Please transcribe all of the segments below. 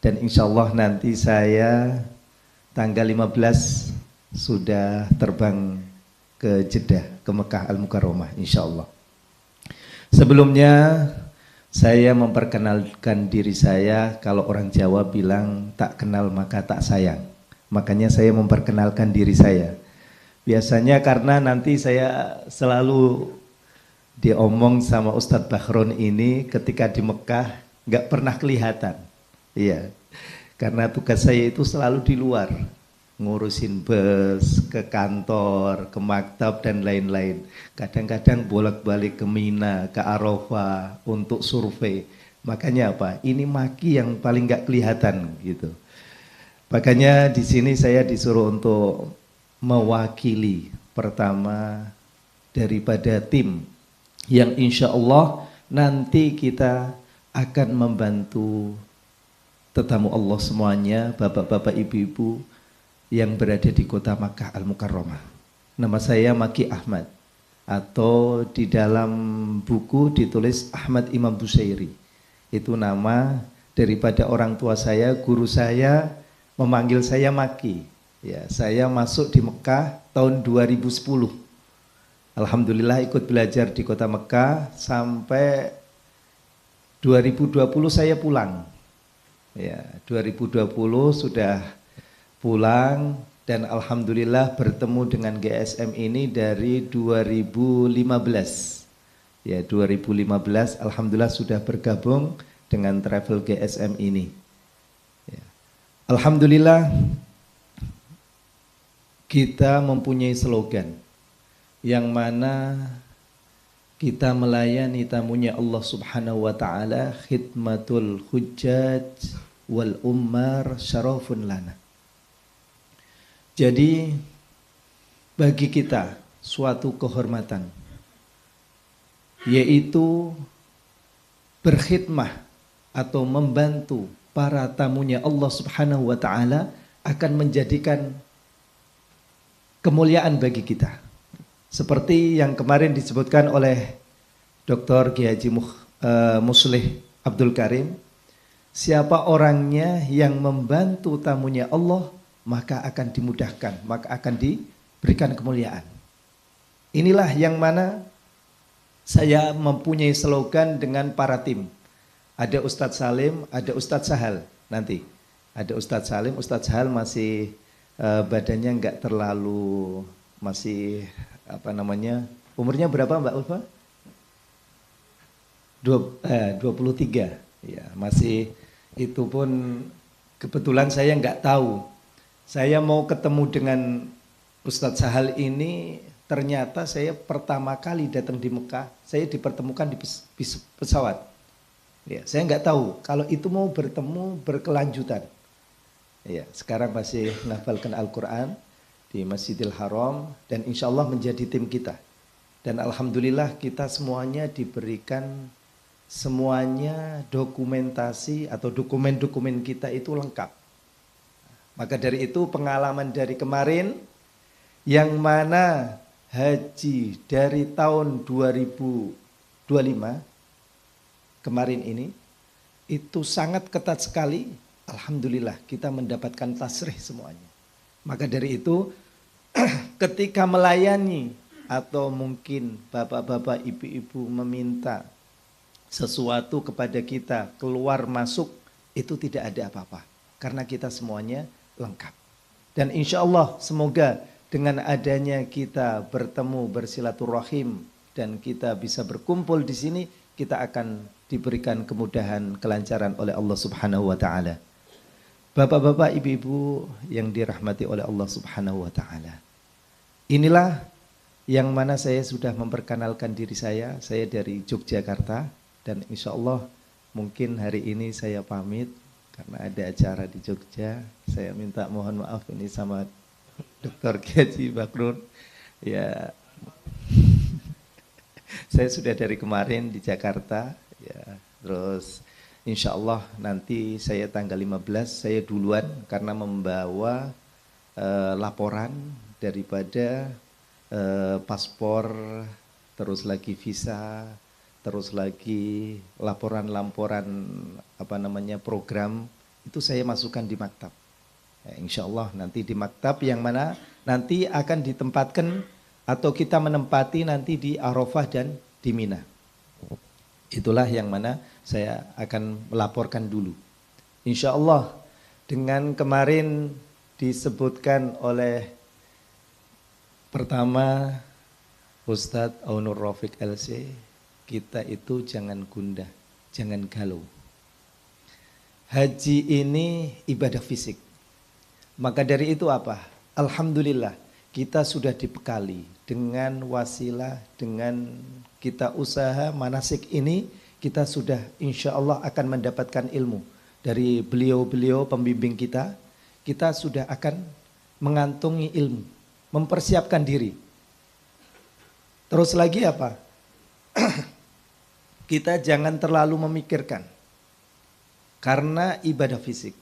Dan insya Allah nanti saya tanggal 15 sudah terbang ke Jeddah, ke Mekah Al-Mukarramah insya Allah. Sebelumnya saya memperkenalkan diri saya, kalau orang Jawa bilang tak kenal maka tak sayang. Makanya saya memperkenalkan diri saya. Biasanya karena nanti saya selalu diomong sama Ustadz Bakron ini ketika di Mekah nggak pernah kelihatan. Iya, karena tugas saya itu selalu di luar, ngurusin bus, ke kantor, ke maktab dan lain-lain. Kadang-kadang bolak-balik ke Mina, ke Arafah untuk survei. Makanya apa? Ini maki yang paling nggak kelihatan gitu. Makanya di sini saya disuruh untuk mewakili pertama daripada tim yang insya Allah nanti kita akan membantu tetamu Allah semuanya, bapak-bapak, ibu-ibu yang berada di kota Makkah Al-Mukarramah. Nama saya Maki Ahmad, atau di dalam buku ditulis Ahmad Imam Busairi. Itu nama daripada orang tua saya, guru saya memanggil saya Maki. Ya, saya masuk di Mekah tahun 2010. Alhamdulillah ikut belajar di kota Mekah sampai 2020 saya pulang. Ya, 2020 sudah pulang dan alhamdulillah bertemu dengan GSM ini dari 2015. Ya, 2015 alhamdulillah sudah bergabung dengan travel GSM ini. Ya. Alhamdulillah kita mempunyai slogan yang mana kita melayani tamunya Allah Subhanahu wa taala, khidmatul hujjaj wal ummar syarafun lana. Jadi bagi kita suatu kehormatan, yaitu berkhidmah atau membantu para tamunya Allah Subhanahu wa taala, akan menjadikan kemuliaan bagi kita. Seperti yang kemarin disebutkan oleh Dr. Kiai Haji Muslih Abdul Karim, siapa orangnya yang membantu tamunya Allah, maka akan dimudahkan, maka akan diberikan kemuliaan. Inilah yang mana saya mempunyai slogan dengan para tim. Ada Ustadz Salim, ada Ustadz Sahal nanti. Ada Ustadz Salim, Ustadz Sahal masih badannya enggak terlalu, masih umurnya berapa Mbak Ulfa? 23. Ya, masih, itu pun kebetulan saya enggak tahu. Saya mau ketemu dengan Ustadz Sahal ini, ternyata saya pertama kali datang di Mekah, saya dipertemukan di pesawat. Ya, saya enggak tahu kalau itu mau bertemu berkelanjutan. Ya, sekarang masih menghafalkan Al-Quran di Masjidil Haram dan insya Allah menjadi tim kita. Dan alhamdulillah kita semuanya diberikan semuanya dokumentasi atau dokumen-dokumen kita itu lengkap. Maka dari itu pengalaman dari kemarin yang mana haji dari tahun 2025 kemarin ini itu sangat ketat sekali. Alhamdulillah kita mendapatkan tasrih semuanya. Maka dari itu ketika melayani atau mungkin bapak-bapak, ibu-ibu meminta sesuatu kepada kita, keluar masuk, itu tidak ada apa-apa. Karena kita semuanya lengkap. Dan insya Allah semoga dengan adanya kita bertemu, bersilaturahim, dan kita bisa berkumpul di sini, kita akan diberikan kemudahan, kelancaran oleh Allah Subhanahu wa ta'ala. Bapak-bapak, ibu-ibu yang dirahmati oleh Allah Subhanahu wa ta'ala. Inilah yang mana saya sudah memperkenalkan diri saya dari Yogyakarta, dan insya Allah mungkin hari ini saya pamit karena ada acara di Jogja. Saya minta mohon maaf ini sama Dr. Kiai Bakrun. Ya, saya sudah dari kemarin di Jakarta, ya, terus insya Allah nanti saya tanggal 15 saya duluan karena membawa laporan daripada paspor, terus lagi visa, terus lagi laporan-laporan program itu saya masukkan di maktab. Ya, insya Allah nanti di maktab yang mana nanti akan ditempatkan atau kita menempati nanti di Arafah dan di Mina. Itulah yang mana saya akan melaporkan dulu. Insya Allah dengan kemarin disebutkan oleh pertama Ustadz Aunur Rafiq LC, kita itu jangan gundah, jangan galau. Haji ini ibadah fisik. Maka dari itu apa? Alhamdulillah kita sudah dibekali dengan wasilah, dengan kita usaha manasik ini, kita sudah insya Allah akan mendapatkan ilmu dari beliau-beliau pembimbing kita. Kita sudah akan mengantungi ilmu, mempersiapkan diri. Terus lagi apa? Kita jangan terlalu memikirkan. Karena ibadah fisik.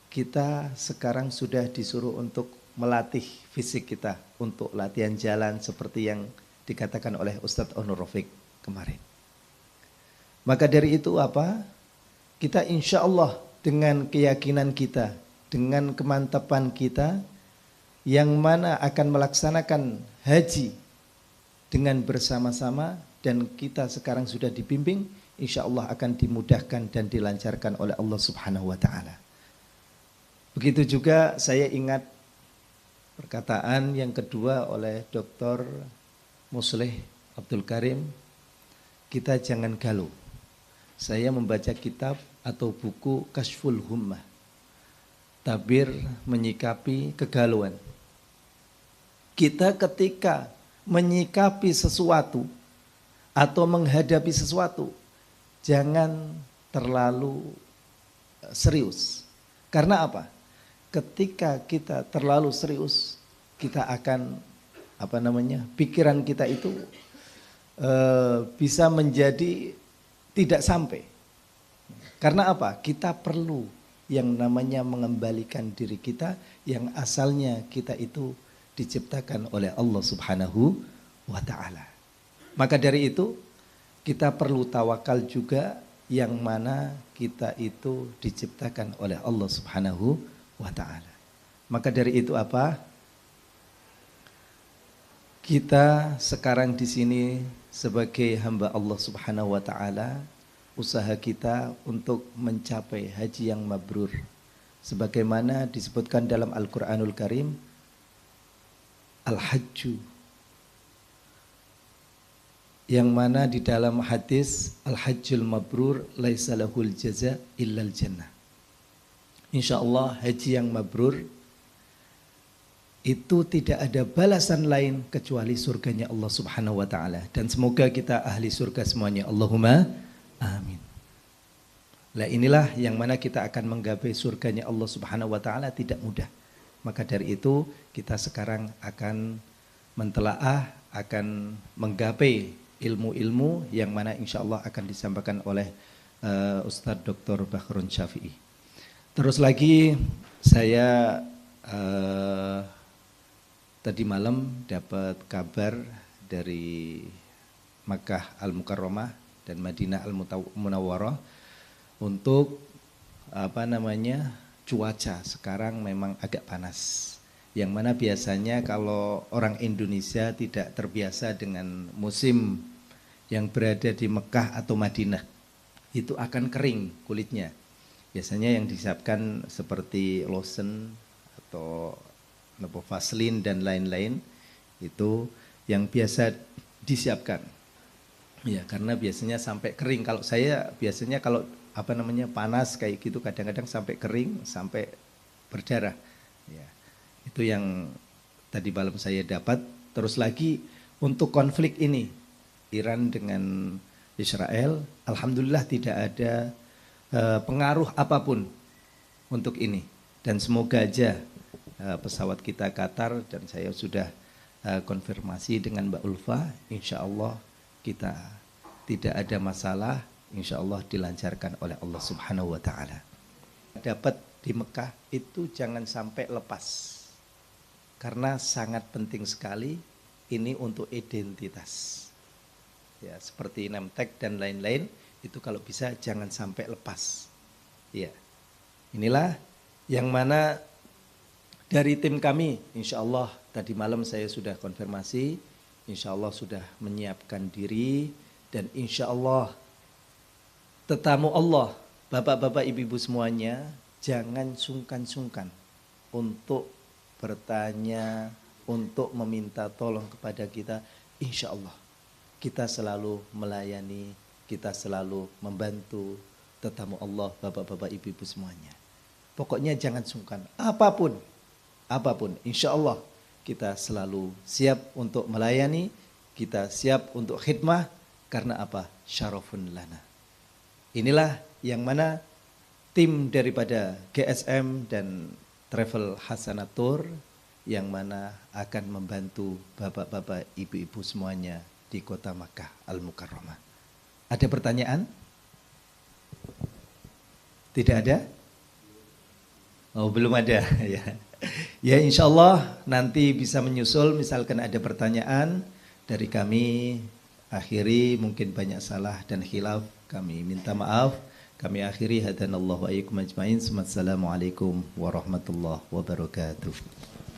Kita sekarang sudah disuruh untuk melatih fisik kita. Untuk latihan jalan seperti yang dikatakan oleh Ustadz Aunur Rafiq kemarin. Maka dari itu apa? Kita insya Allah dengan keyakinan kita, dengan kemantapan kita, yang mana akan melaksanakan haji dengan bersama-sama, dan kita sekarang sudah dibimbing, insya Allah akan dimudahkan dan dilancarkan oleh Allah Subhanahu wa ta'ala. Begitu juga saya ingat perkataan yang kedua oleh Dr. Musleh Abdul Karim, kita jangan galau. Saya membaca kitab atau buku Kashful Hummah, tabir menyikapi kegalauan. Kita ketika menyikapi sesuatu atau menghadapi sesuatu, jangan terlalu serius. Karena apa? Ketika kita terlalu serius, kita akan pikiran kita itu bisa menjadi tidak sampai. Karena apa? Kita perlu yang namanya mengembalikan diri kita yang asalnya kita itu diciptakan oleh Allah Subhanahu wa ta'ala. Maka dari itu kita perlu tawakal juga, yang mana kita itu diciptakan oleh Allah Subhanahu wa ta'ala. Maka dari itu apa? Kita sekarang di sini sebagai hamba Allah Subhanahu wa ta'ala, usaha kita untuk mencapai haji yang mabrur. Sebagaimana disebutkan dalam Al-Quranul Karim, Al-Hajju, yang mana di dalam hadis Al-Hajjul Mabrur laisa lahul jaza illal jannah. Insyaallah haji yang mabrur itu tidak ada balasan lain kecuali surganya Allah Subhanahu wa ta'ala. Dan semoga kita ahli surga semuanya. Allahumma amin. Lah inilah yang mana kita akan menggapai surganya Allah Subhanahu wa ta'ala tidak mudah. Maka dari itu kita sekarang akan mentelaah, akan menggapai ilmu-ilmu yang mana insya Allah akan disampaikan oleh Ustadz Dr. Bakhrun Syafi'i. Terus lagi saya tadi malam dapat kabar dari Makkah Al-Mukarramah dan Madinah Al-Munawwarah untuk cuaca sekarang memang agak panas. Yang mana biasanya kalau orang Indonesia tidak terbiasa dengan musim yang berada di Mekah atau Madinah, itu akan kering kulitnya. Biasanya yang disiapkan seperti lotion atau Vaseline dan lain-lain, itu yang biasa disiapkan. Ya, karena biasanya sampai kering. Kalau saya biasanya kalau panas kayak gitu kadang-kadang sampai kering, sampai berdarah. Ya. Itu yang tadi malam saya dapat. Terus lagi untuk konflik ini Iran dengan Israel, alhamdulillah tidak ada pengaruh apapun untuk ini. Dan semoga aja pesawat kita Qatar, dan saya sudah konfirmasi dengan Mbak Ulfa, insya Allah kita tidak ada masalah, insya Allah dilancarkan oleh Allah Subhanahu wa ta'ala. Dapat di Mekah itu jangan sampai lepas. Karena sangat penting sekali ini untuk identitas. Ya, seperti name tag dan lain-lain, itu kalau bisa jangan sampai lepas. Ya. Inilah yang mana dari tim kami, insya Allah tadi malam saya sudah konfirmasi, insya Allah sudah menyiapkan diri, dan insya Allah tetamu Allah, bapak-bapak ibu-ibu semuanya, jangan sungkan-sungkan untuk bertanya, untuk meminta tolong kepada kita. Insya Allah kita selalu melayani, kita selalu membantu tetamu Allah, bapak-bapak ibu-ibu semuanya. Pokoknya jangan sungkan, apapun, insya Allah kita selalu siap untuk melayani, kita siap untuk khidmah, karena apa? Syarafun lana. Inilah yang mana tim daripada GSM dan Travel Hasanatur yang mana akan membantu bapak-bapak ibu-ibu semuanya di kota Makkah Al-Mukarramah. Ada pertanyaan? Tidak ada? Oh, belum ada ya. Ya, insya Allah nanti bisa menyusul misalkan ada pertanyaan dari kami. Akhiri, mungkin banyak salah dan khilaf, kami minta maaf. Kami akhiri, hadanallahu wa iyyakum ajmain. Assalamualaikum warahmatullahi wabarakatuh.